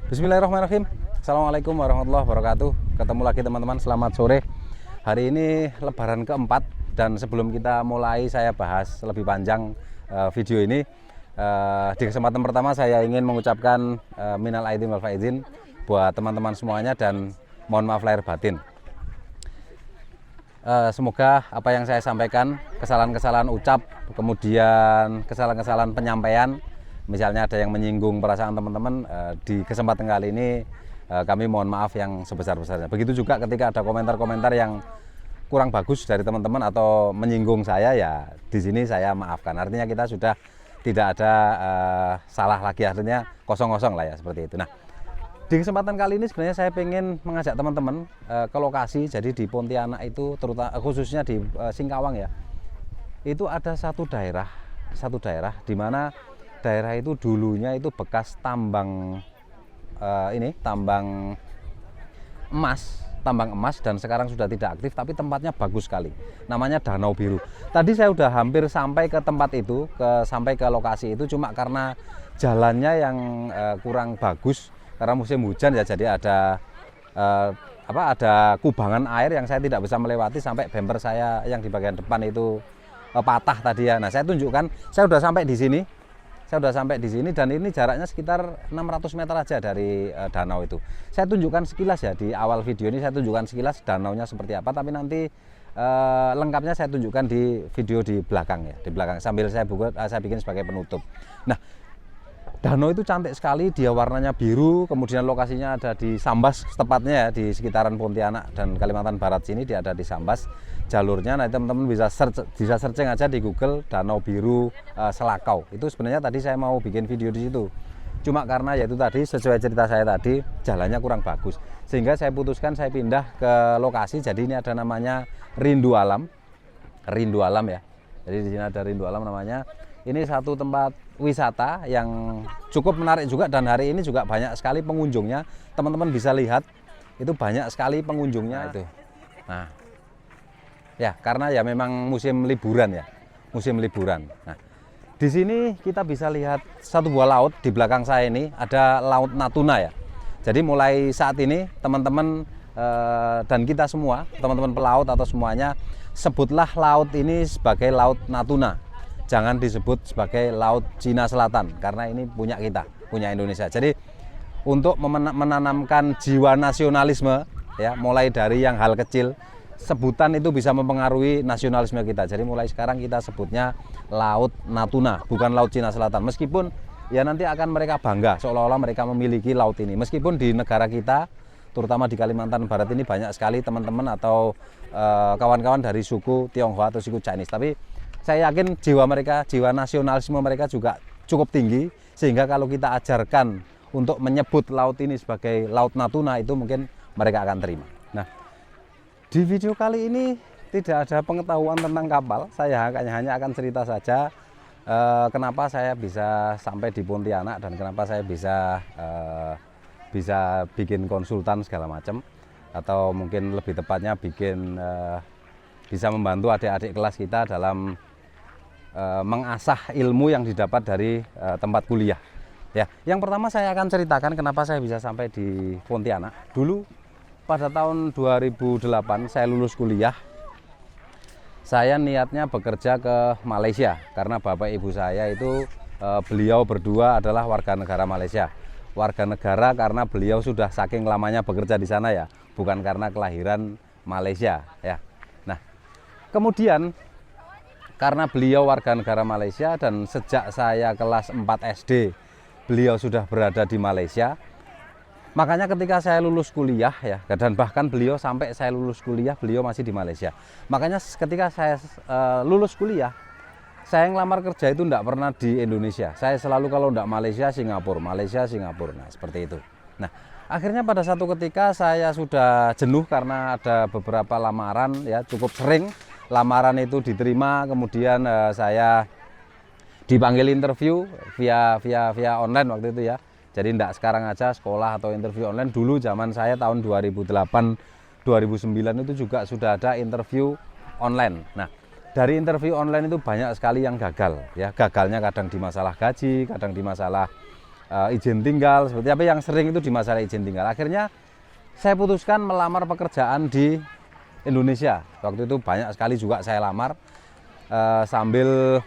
Bismillahirrahmanirrahim. Assalamualaikum warahmatullahi wabarakatuh. Ketemu lagi teman-teman, selamat sore. Hari ini lebaran keempat, dan sebelum kita mulai saya bahas lebih panjang video ini. Di kesempatan pertama saya ingin mengucapkan minal aidin wal faizin buat teman-teman semuanya, dan mohon maaf lahir batin. Semoga apa yang saya sampaikan, kesalahan-kesalahan ucap, kemudian kesalahan-kesalahan penyampaian, misalnya ada yang menyinggung perasaan teman-teman, di kesempatan kali ini kami mohon maaf yang sebesar-besarnya. Begitu juga ketika ada komentar-komentar yang kurang bagus dari teman-teman atau menyinggung saya, ya di sini saya maafkan. Artinya kita sudah tidak ada salah lagi, artinya kosong-kosong lah ya, seperti itu. Nah, di kesempatan kali ini sebenarnya saya ingin mengajak teman-teman ke lokasi. Jadi di Pontianak itu, terutama khususnya di Singkawang ya, itu ada satu daerah di mana daerah itu dulunya itu bekas tambang tambang emas, dan sekarang sudah tidak aktif, tapi tempatnya bagus sekali. Namanya Danau Biru. Tadi saya udah hampir sampai ke tempat itu, sampai ke lokasi itu, cuma karena jalannya yang kurang bagus karena musim hujan ya, jadi ada ada kubangan air yang saya tidak bisa melewati, sampai bumper saya yang di bagian depan itu patah tadi ya. Nah, saya tunjukkan, saya udah sampai di sini. Dan ini jaraknya sekitar 600 meter aja dari danau itu. Saya tunjukkan sekilas ya, di awal video ini saya tunjukkan sekilas danaunya seperti apa, tapi nanti lengkapnya saya tunjukkan di video di belakang ya, di belakang sambil saya bikin sebagai penutup. Nah, danau itu cantik sekali, dia warnanya biru, kemudian lokasinya ada di Sambas tepatnya ya, di sekitaran Pontianak dan Kalimantan Barat sini, dia ada di Sambas jalurnya. Nah, teman-teman bisa searching aja di Google Danau Biru Selakau. Itu sebenarnya tadi saya mau bikin video di situ. Cuma karena yaitu tadi sesuai cerita saya tadi, jalannya kurang bagus, sehingga saya putuskan saya pindah ke lokasi. Jadi ini ada namanya Rindu Alam ya. Jadi di sini ada Rindu Alam namanya. Ini satu tempat wisata yang cukup menarik juga, dan hari ini juga banyak sekali pengunjungnya. Teman-teman bisa lihat itu banyak sekali pengunjungnya itu. Nah, ya karena ya memang musim liburan ya, Nah, di sini kita bisa lihat satu buah laut. Di belakang saya ini ada Laut Natuna ya. Jadi mulai saat ini teman-teman dan kita semua, teman-teman pelaut atau semuanya, sebutlah laut ini sebagai Laut Natuna. Jangan disebut sebagai Laut Cina Selatan, karena ini punya kita, punya Indonesia. Jadi untuk menanamkan jiwa nasionalisme ya, mulai dari yang hal kecil, sebutan itu bisa mempengaruhi nasionalisme kita. Jadi mulai sekarang kita sebutnya Laut Natuna, bukan Laut Cina Selatan. Meskipun ya nanti akan mereka bangga seolah-olah mereka memiliki laut ini. Meskipun di negara kita, terutama di Kalimantan Barat ini, banyak sekali teman-teman atau kawan-kawan dari suku Tionghoa atau suku Chinese. Tapi saya yakin jiwa nasionalisme mereka juga cukup tinggi, sehingga kalau kita ajarkan untuk menyebut laut ini sebagai Laut Natuna, itu mungkin mereka akan terima. Nah, di video kali ini tidak ada pengetahuan tentang kapal, saya hanya akan cerita saja kenapa saya bisa sampai di Pontianak, dan kenapa saya bisa bikin konsultan segala macam, atau mungkin lebih tepatnya bisa membantu adik-adik kelas kita dalam mengasah ilmu yang didapat dari tempat kuliah. Ya, yang pertama saya akan ceritakan kenapa saya bisa sampai di Pontianak. Dulu pada tahun 2008 saya lulus kuliah. Saya niatnya bekerja ke Malaysia karena bapak ibu saya itu beliau berdua adalah warga negara Malaysia. Warga negara karena beliau sudah saking lamanya bekerja di sana ya, bukan karena kelahiran Malaysia ya. Nah, kemudian karena beliau warga negara Malaysia, dan sejak saya kelas 4 SD beliau sudah berada di Malaysia, makanya ketika saya lulus kuliah ya, dan bahkan beliau sampai saya lulus kuliah beliau masih di Malaysia. Makanya ketika saya lulus kuliah, saya ngelamar kerja itu tidak pernah di Indonesia. Saya selalu kalau tidak Malaysia, Singapura. Nah, seperti itu. Nah, akhirnya pada satu ketika saya sudah jenuh karena ada beberapa lamaran ya, cukup sering lamaran itu diterima, kemudian saya dipanggil interview via online waktu itu ya. Jadi tidak sekarang aja sekolah atau interview online. Dulu zaman saya tahun 2008 2009 itu juga sudah ada interview online. Nah, dari interview online itu banyak sekali yang gagal ya. Gagalnya kadang di masalah gaji, kadang di masalah izin tinggal, seperti apa yang sering itu di masalah izin tinggal. Akhirnya saya putuskan melamar pekerjaan di Indonesia. Waktu itu banyak sekali juga saya lamar. Sambil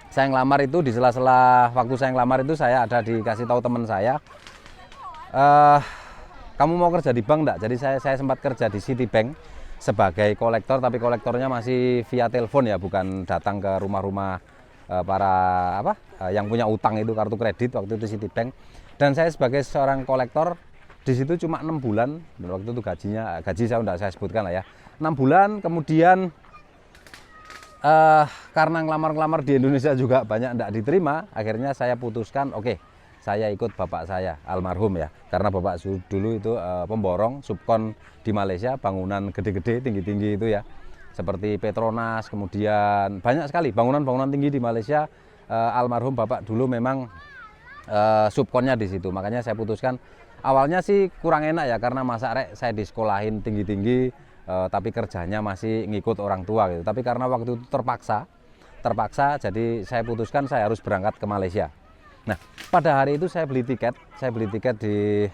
saya ngelamar itu, di sela-sela waktu saya ngelamar itu saya ada dikasih tahu teman saya, kamu mau kerja di bank enggak? Jadi saya sempat kerja di Citibank sebagai kolektor, tapi kolektornya masih via telepon ya, bukan datang ke rumah-rumah para yang punya utang itu, kartu kredit waktu itu Citibank. Dan saya sebagai seorang kolektor di situ cuma 6 bulan, dan waktu itu gaji saya enggak saya sebutkan lah ya, 6 bulan. Kemudian karena ngelamar-ngelamar di Indonesia juga banyak enggak diterima, akhirnya saya putuskan oke, saya ikut bapak saya almarhum ya, karena bapak dulu itu pemborong subkon di Malaysia, bangunan gede-gede tinggi-tinggi itu ya, seperti Petronas, kemudian banyak sekali bangunan-bangunan tinggi di Malaysia. Almarhum bapak dulu memang subkonnya di situ. Makanya saya putuskan, awalnya sih kurang enak ya, karena masa rek saya disekolahin tinggi-tinggi, tapi kerjanya masih ngikut orang tua gitu. Tapi karena waktu itu terpaksa, jadi saya putuskan saya harus berangkat ke Malaysia. Nah, pada hari itu saya beli tiket di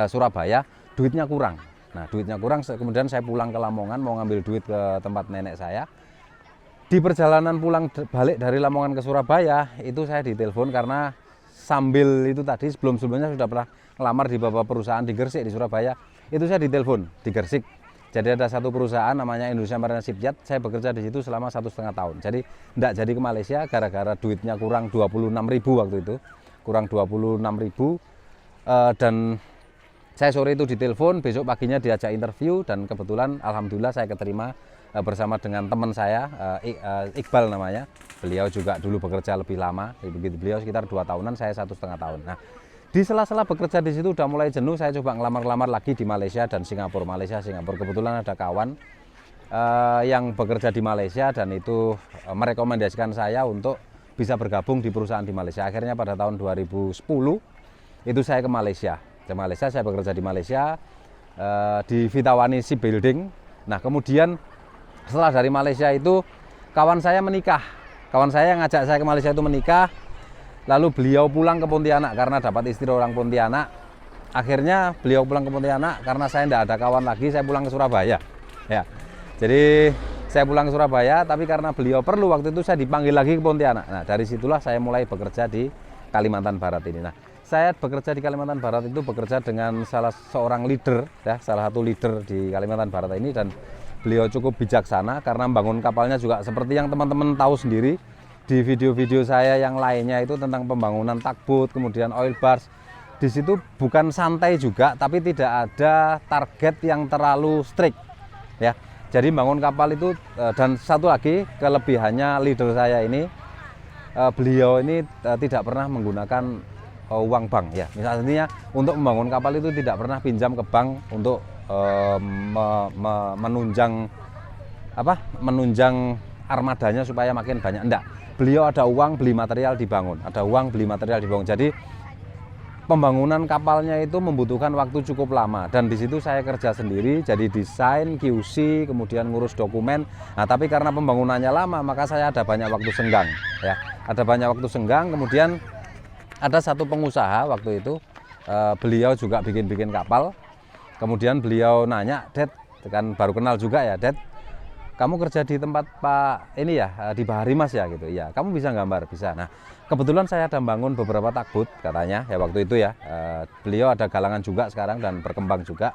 Surabaya, duitnya kurang. Nah, duitnya kurang, kemudian saya pulang ke Lamongan mau ngambil duit ke tempat nenek saya. Di perjalanan pulang balik dari Lamongan ke Surabaya, itu saya ditelepon karena sambil itu tadi sebelum-sebelumnya sudah pernah ngelamar di beberapa perusahaan di Gresik, di Surabaya. Itu saya ditelepon di Gresik. Jadi ada satu perusahaan namanya Indonesia Marine Shipyard, saya bekerja di situ selama 1,5 tahun. Jadi tidak jadi ke Malaysia gara-gara duitnya kurang 26.000 waktu itu. Kurang 26.000, dan saya sore itu ditelepon, besok paginya diajak interview, dan kebetulan alhamdulillah saya keterima bersama dengan teman saya, Iqbal namanya. Beliau juga dulu bekerja lebih lama, begitu beliau sekitar 2 tahunan, saya 1,5 tahun. Nah, di sela-sela bekerja di situ udah mulai jenuh, saya coba ngelamar-lamar lagi di Malaysia dan Singapura. Kebetulan ada kawan yang bekerja di Malaysia dan itu merekomendasikan saya untuk bisa bergabung di perusahaan di Malaysia. Akhirnya pada tahun 2010 itu saya ke Malaysia. Saya bekerja di Malaysia di Vitawani Shipbuilding. Nah, kemudian setelah dari Malaysia itu kawan saya menikah. Kawan saya yang ngajak saya ke Malaysia itu menikah. Lalu beliau pulang ke Pontianak karena dapat istri orang Pontianak. Akhirnya beliau pulang ke Pontianak karena saya tidak ada kawan lagi, saya pulang ke Surabaya. Ya. Jadi saya pulang ke Surabaya, tapi karena beliau perlu waktu itu saya dipanggil lagi ke Pontianak. Nah, dari situlah saya mulai bekerja di Kalimantan Barat ini. Nah, saya bekerja di Kalimantan Barat itu bekerja dengan salah seorang leader, ya, salah satu leader di Kalimantan Barat ini, dan beliau cukup bijaksana karena membangun kapalnya juga seperti yang teman-teman tahu sendiri di video-video saya yang lainnya itu tentang pembangunan tugboat, kemudian oil barge. Di situ bukan santai juga, tapi tidak ada target yang terlalu strict, ya. Jadi bangun kapal itu, dan satu lagi kelebihannya leader saya ini, beliau ini tidak pernah menggunakan uang bank, ya. Misalnya untuk membangun kapal itu tidak pernah pinjam ke bank untuk menunjang armadanya supaya makin banyak. Enggak. Beliau ada uang beli material dibangun, Jadi pembangunan kapalnya itu membutuhkan waktu cukup lama, dan di situ saya kerja sendiri, jadi desain, QC, kemudian ngurus dokumen. Nah, tapi karena pembangunannya lama, maka saya ada banyak waktu senggang, ya. Kemudian ada satu pengusaha waktu itu, beliau juga bikin kapal. Kemudian beliau nanya, "Dad, kan baru kenal juga ya, Dad, kamu kerja di tempat Pak ini ya, di Bahari Mas ya gitu. Ya, kamu bisa gambar?" Bisa. Nah, kebetulan saya ada bangun beberapa tugboat katanya ya waktu itu ya. Beliau ada galangan juga sekarang dan berkembang juga.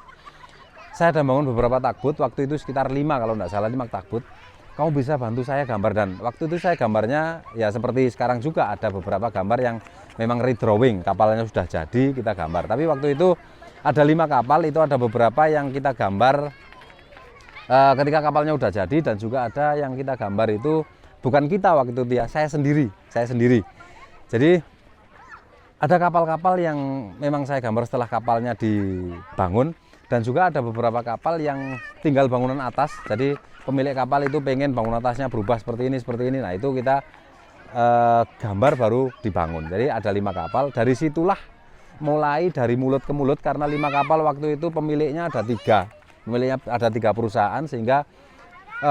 Saya ada bangun beberapa tugboat waktu itu sekitar 5 kalau tidak salah, 5 tugboat. Kamu bisa bantu saya gambar, dan waktu itu saya gambarnya ya seperti sekarang juga, ada beberapa gambar yang memang redrawing, kapalnya sudah jadi kita gambar. Tapi waktu itu ada 5 kapal, itu ada beberapa yang kita gambar ketika kapalnya udah jadi, dan juga ada yang kita gambar itu bukan kita waktu itu ya, saya sendiri. Jadi ada kapal-kapal yang memang saya gambar setelah kapalnya dibangun, dan juga ada beberapa kapal yang tinggal bangunan atas. Jadi pemilik kapal itu pengen bangunan atasnya berubah seperti ini. Nah, itu kita gambar baru dibangun. Jadi ada 5 kapal. Dari situlah mulai dari mulut ke mulut, karena 5 kapal waktu itu pemiliknya ada 3. Pemiliknya ada 3 perusahaan, sehingga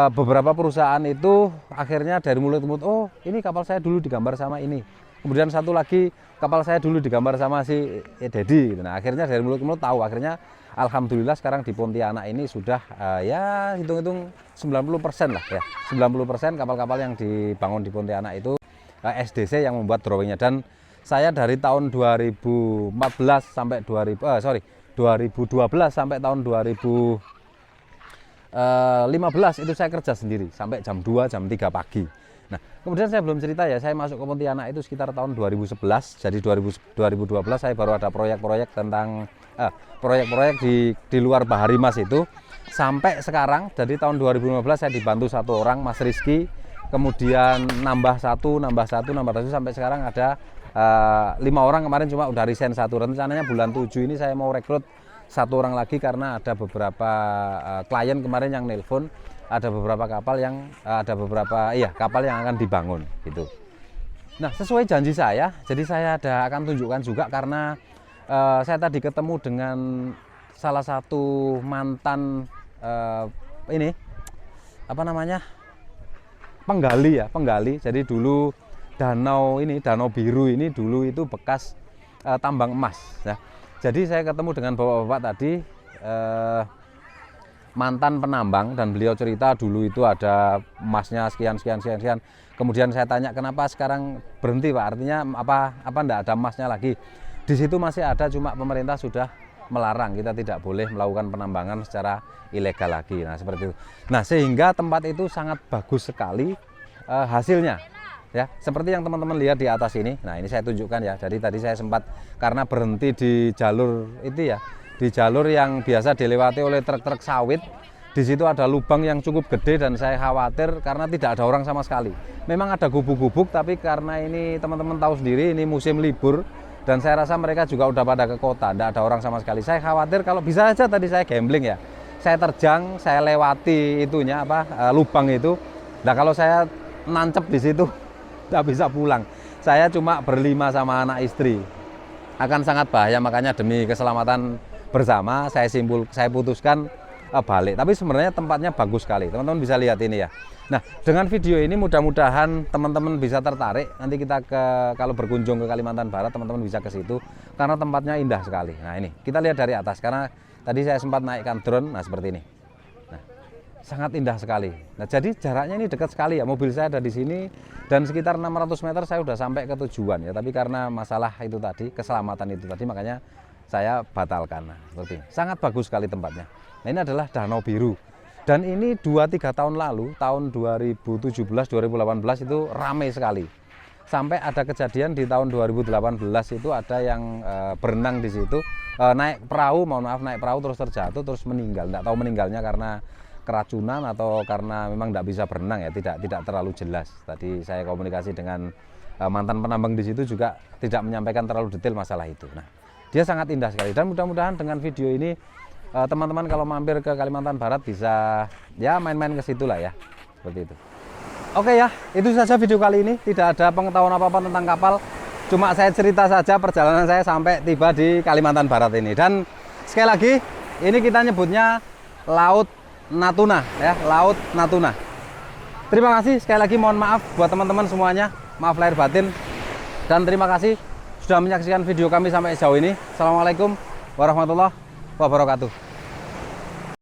beberapa perusahaan itu akhirnya dari mulut ke mulut, oh ini kapal saya dulu digambar sama ini. Kemudian satu lagi kapal saya dulu digambar sama si Dedi gitu. Nah akhirnya dari mulut ke mulut tahu, akhirnya alhamdulillah sekarang di Pontianak ini sudah ya hitung-hitung 90% lah ya, 90% kapal-kapal yang dibangun di Pontianak itu SDC yang membuat drawingnya. Dan saya dari tahun 2014 sampai 2012 sampai tahun 2015 itu saya kerja sendiri sampai jam 2 jam 3 pagi. Nah, kemudian saya belum cerita ya, saya masuk ke Pontianak itu sekitar tahun 2011. Jadi 2012 saya baru ada proyek-proyek tentang proyek-proyek di luar Bahari Mas itu sampai sekarang. Jadi tahun 2015 saya dibantu satu orang, Mas Rizky, kemudian nambah satu sampai sekarang ada 5 orang. Kemarin cuma udah resign satu. Rencananya bulan 7 ini saya mau rekrut satu orang lagi karena ada beberapa klien kemarin yang nelpon, ada beberapa kapal yang kapal yang akan dibangun gitu. Nah, sesuai janji saya, jadi saya akan tunjukkan juga karena saya tadi ketemu dengan salah satu mantan penggali. Jadi dulu danau biru ini dulu itu bekas tambang emas ya. Jadi saya ketemu dengan bapak-bapak tadi mantan penambang, dan beliau cerita dulu itu ada emasnya sekian. Kemudian saya tanya kenapa sekarang berhenti Pak, artinya apa enggak ada emasnya lagi. Di situ masih ada, cuma pemerintah sudah melarang, kita tidak boleh melakukan penambangan secara ilegal lagi. Nah seperti itu. Nah sehingga tempat itu sangat bagus sekali hasilnya ya, seperti yang teman-teman lihat di atas ini. Nah ini saya tunjukkan ya. Jadi tadi saya sempat karena berhenti di jalur itu ya, di jalur yang biasa dilewati oleh truk-truk sawit. Di situ ada lubang yang cukup gede dan saya khawatir karena tidak ada orang sama sekali. Memang ada gubuk-gubuk, tapi karena ini teman-teman tahu sendiri ini musim libur dan saya rasa mereka juga udah pada ke kota, tidak ada orang sama sekali. Saya khawatir kalau bisa aja tadi saya gambling ya, saya terjang, saya lewati itunya lubang itu. Nah kalau saya nancep di situ tidak bisa pulang. Saya cuma berlima sama anak istri, akan sangat bahaya. Makanya demi keselamatan bersama saya putuskan balik. Tapi sebenarnya tempatnya bagus sekali, teman-teman bisa lihat ini ya. Nah dengan video ini mudah-mudahan teman-teman bisa tertarik. Nanti kita kalau berkunjung ke Kalimantan Barat, teman-teman bisa ke situ karena tempatnya indah sekali. Nah ini kita lihat dari atas, karena tadi saya sempat naikkan drone. Nah seperti ini, nah sangat indah sekali. Nah jadi jaraknya ini dekat sekali ya, mobil saya ada di sini dan sekitar 600 meter saya sudah sampai ke tujuan ya. Tapi karena masalah itu tadi, keselamatan itu tadi, makanya saya batalkan. Nah, seperti ini. Sangat bagus sekali tempatnya. Nah, ini adalah Danau Biru. Dan ini 2-3 tahun lalu, tahun 2017-2018 itu ramai sekali. Sampai ada kejadian di tahun 2018 itu ada yang berenang di situ, naik perahu terus terjatuh terus meninggal. Tidak tahu meninggalnya karena keracunan atau karena memang tidak bisa berenang ya, tidak terlalu jelas. Tadi saya komunikasi dengan mantan penambang di situ juga tidak menyampaikan terlalu detail masalah itu. Nah, dia sangat indah sekali dan mudah-mudahan dengan video ini teman-teman kalau mampir ke Kalimantan Barat bisa ya main-main ke situ lah ya, seperti itu. Oke ya, itu saja video kali ini. Tidak ada pengetahuan apa-apa tentang kapal, cuma saya cerita saja perjalanan saya sampai tiba di Kalimantan Barat ini. Dan sekali lagi, ini kita nyebutnya Laut Natuna ya, Laut Natuna. Terima kasih sekali lagi, mohon maaf buat teman-teman semuanya, maaf lahir batin, dan terima kasih sudah menyaksikan video kami sampai sejauh ini. Assalamualaikum warahmatullahi wabarakatuh.